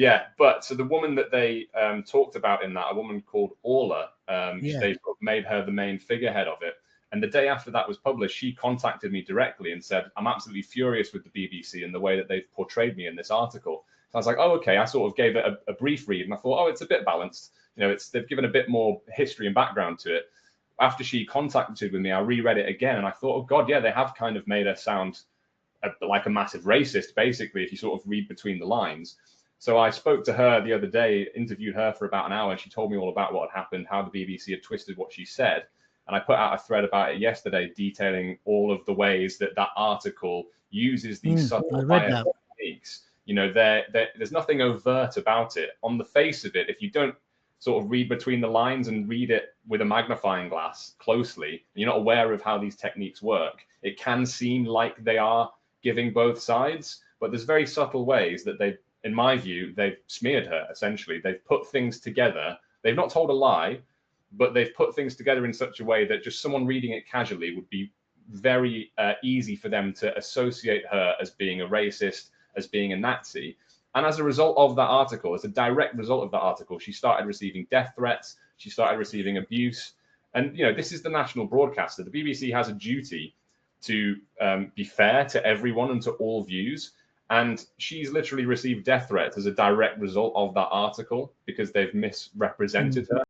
Yeah, but so the woman that they talked about in that, a woman called Orla, they sort of made her the main figurehead of it. And the day after that was published, she contacted me directly and said, I'm absolutely furious with the BBC and the way that they've portrayed me in this article. So I was like, oh, okay. I sort of gave it a brief read and I thought, oh, it's a bit balanced. You know, they've given a bit more history and background to it. After she contacted with me, I reread it again and I thought, oh, God, yeah, they have kind of made her sound like a massive racist, basically, if you sort of read between the lines. So I spoke to her the other day, interviewed her for about an hour, and she told me all about what had happened, how the BBC had twisted what she said. And I put out a thread about it yesterday, detailing all of the ways that that article uses these subtle bias techniques. You know, there's nothing overt about it. On the face of it, if you don't sort of read between the lines and read it with a magnifying glass closely, and you're not aware of how these techniques work, it can seem like they are giving both sides, but there's very subtle ways that they, in my view, they've smeared her, essentially. They've put things together. They've not told a lie, but they've put things together in such a way that just someone reading it casually would be very easy for them to associate her as being a racist, as being a Nazi. And as a result of that article, as a direct result of that article, she started receiving death threats. She started receiving abuse. And, you know, this is the national broadcaster. The BBC has a duty to be fair to everyone and to all views. And she's literally received death threats as a direct result of that article because they've misrepresented her.